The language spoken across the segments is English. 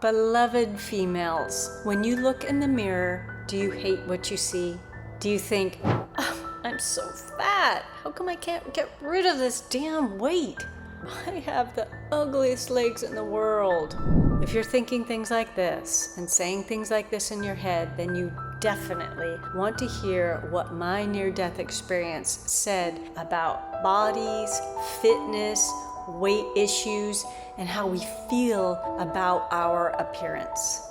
Beloved females, when you look in the mirror, do you hate what you see? Do you think, oh, I'm so fat. How come I can't get rid of this damn weight? I have the ugliest legs in the world. If you're thinking things like this and saying things like this in your head, then you definitely want to hear what my near-death experience said about bodies, fitness, weight issues, and how we feel about our appearance.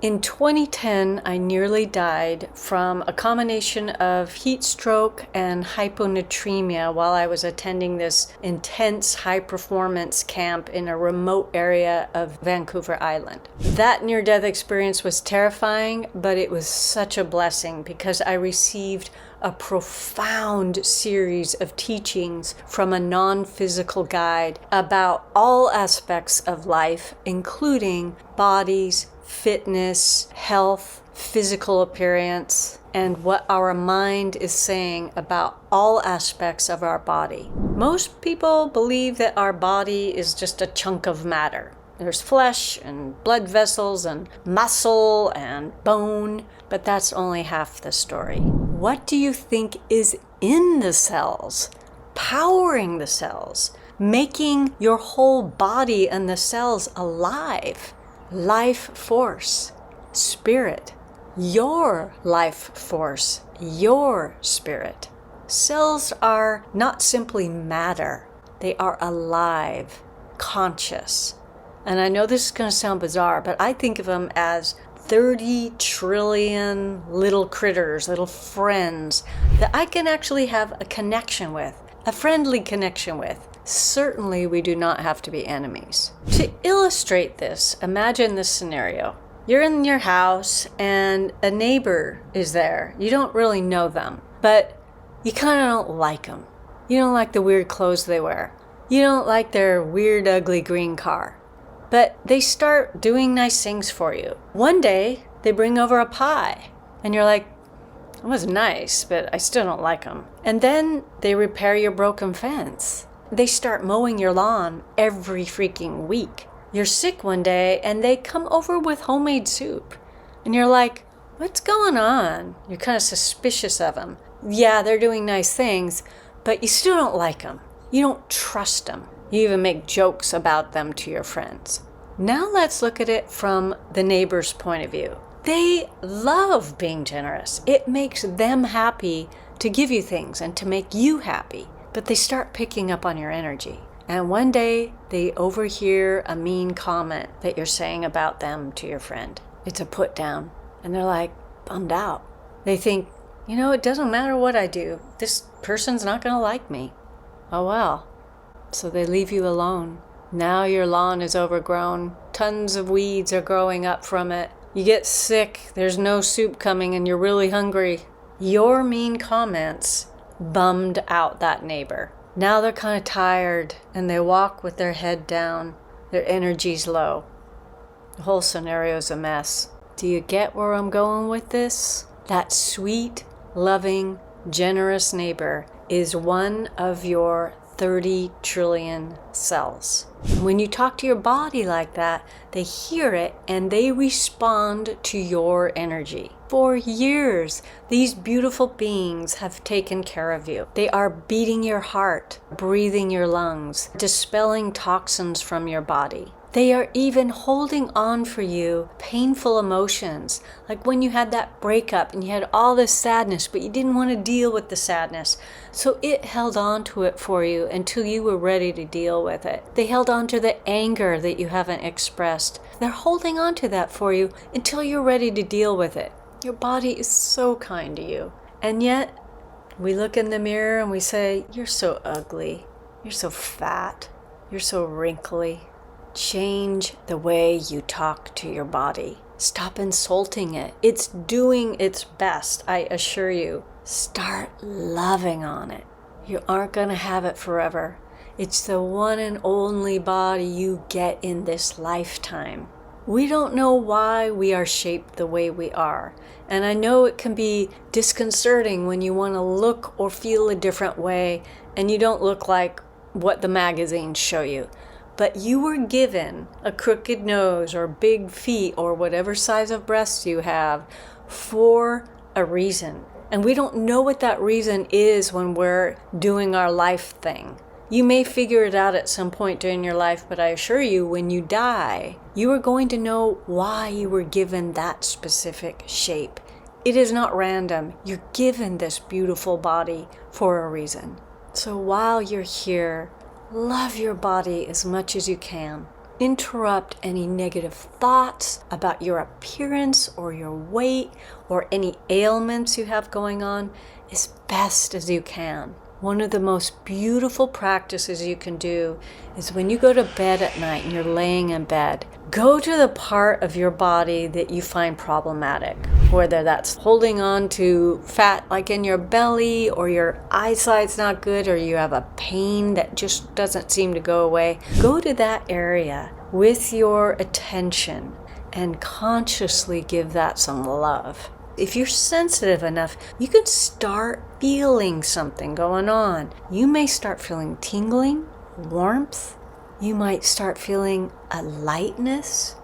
In 2010, I nearly died from a combination of heat stroke and hyponatremia while I was attending this intense high-performance camp in a remote area of Vancouver Island. That near-death experience was terrifying, but it was such a blessing because I received a profound series of teachings from a non-physical guide about all aspects of life, including bodies, fitness, health, physical appearance, and what our mind is saying about all aspects of our body. Most people believe that our body is just a chunk of matter. There's flesh and blood vessels and muscle and bone, but that's only half the story. What do you think is in the cells, powering the cells, making your whole body and the cells alive? Life force, spirit, your life force, your spirit. Cells are not simply matter, they are alive, conscious. And I know this is going to sound bizarre, but I think of them as 30 trillion little critters, little friends that I can actually have a connection with, a friendly connection with. Certainly, we do not have to be enemies. To illustrate this, imagine this scenario. You're in your house and a neighbor is there. You don't really know them, but you kind of don't like them. You don't like the weird clothes they wear. You don't like their weird, ugly green car. But they start doing nice things for you. One day, they bring over a pie, and you're like, it was nice, but I still don't like them. And then they repair your broken fence. They start mowing your lawn every freaking week. You're sick one day and they come over with homemade soup. And you're like, what's going on? You're kind of suspicious of them. Yeah, they're doing nice things, but you still don't like them. You don't trust them. You even make jokes about them to your friends. Now let's look at it from the neighbor's point of view. They love being generous. It makes them happy to give you things and to make you happy. But they start picking up on your energy. And one day, they overhear a mean comment that you're saying about them to your friend. It's a put down. And they're like, bummed out. They think, it doesn't matter what I do. This person's not going to like me. Oh well. So they leave you alone. Now your lawn is overgrown. Tons of weeds are growing up from it. You get sick. There's no soup coming and you're really hungry. Your mean comments bummed out that neighbor. Now they're kind of tired and they walk with their head down. Their energy's low. The whole scenario's a mess. Do you get where I'm going with this? That sweet, loving, generous neighbor is one of your 30 trillion cells. When you talk to your body like that, they hear it and they respond to your energy. For years, these beautiful beings have taken care of you. They are beating your heart, breathing your lungs, dispelling toxins from your body. They are even holding on for you painful emotions, like when you had that breakup and you had all this sadness, but you didn't want to deal with the sadness. So it held on to it for you until you were ready to deal with it. They held on to the anger that you haven't expressed. They're holding on to that for you until you're ready to deal with it. Your body is so kind to you. And yet, we look in the mirror and we say, you're so ugly. You're so fat. You're so wrinkly. Change the way you talk to your body. Stop insulting it. It's doing its best, I assure you. Start loving on it. You aren't going to have it forever. It's the one and only body you get in this lifetime. We don't know why we are shaped the way we are. And I know it can be disconcerting when you want to look or feel a different way and you don't look like what the magazines show you. but you were given a crooked nose or big feet or whatever size of breasts you have for a reason. And we don't know what that reason is when we're doing our life thing. You may figure it out at some point during your life, but I assure you, when you die, you are going to know why you were given that specific shape. It is not random. You're given this beautiful body for a reason. So while you're here, love your body as much as you can. Interrupt any negative thoughts about your appearance or your weight or any ailments you have going on as best as you can. One of the most beautiful practices you can do is when you go to bed at night and you're laying in bed, go to the part of your body that you find problematic, whether that's holding on to fat like in your belly, or your eyesight's not good, or you have a pain that just doesn't seem to go away. Go to that area with your attention and consciously give that some love. If you're sensitive enough, you can start feeling something going on. You may start feeling tingling, warmth. You might start feeling a lightness.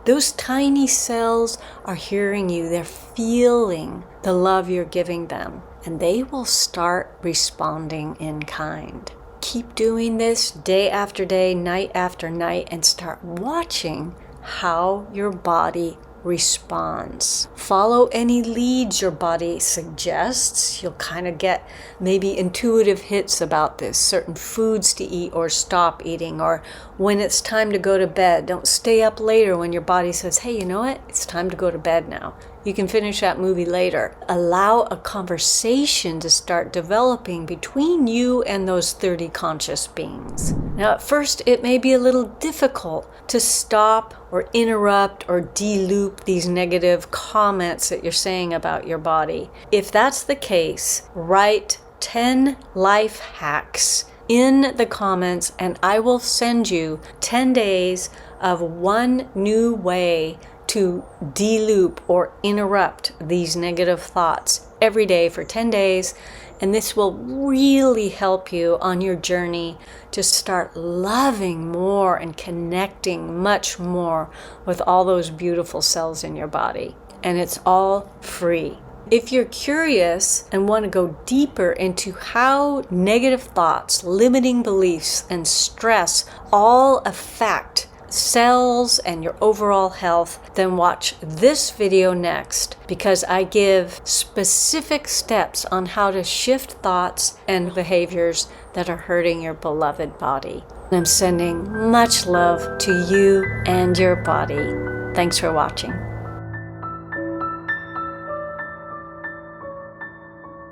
Those tiny cells are hearing you. They're feeling the love you're giving them, and they will start responding in kind. Keep doing this day after day, night after night, and start watching how your body responds. Follow any leads your body suggests. You'll kind of get maybe intuitive hits about this, certain foods to eat or stop eating, or when it's time to go to bed. Don't stay up later when your body says, hey, you know what? It's time to go to bed now. You can finish that movie later. Allow a conversation to start developing between you and those 30 conscious beings. Now, at first, it may be a little difficult to stop or interrupt or de-loop these negative comments that you're saying about your body. If that's the case, write 10 life hacks in the comments, and I will send you 10 days of one new way to de-loop or interrupt these negative thoughts every day for 10 days. And this will really help you on your journey to start loving more and connecting much more with all those beautiful cells in your body. And it's all free. If you're curious and want to go deeper into how negative thoughts, limiting beliefs, and stress all affect cells and your overall health, then watch this video next, because I give specific steps on how to shift thoughts and behaviors that are hurting your beloved body. I'm sending much love to you and your body. Thanks for watching.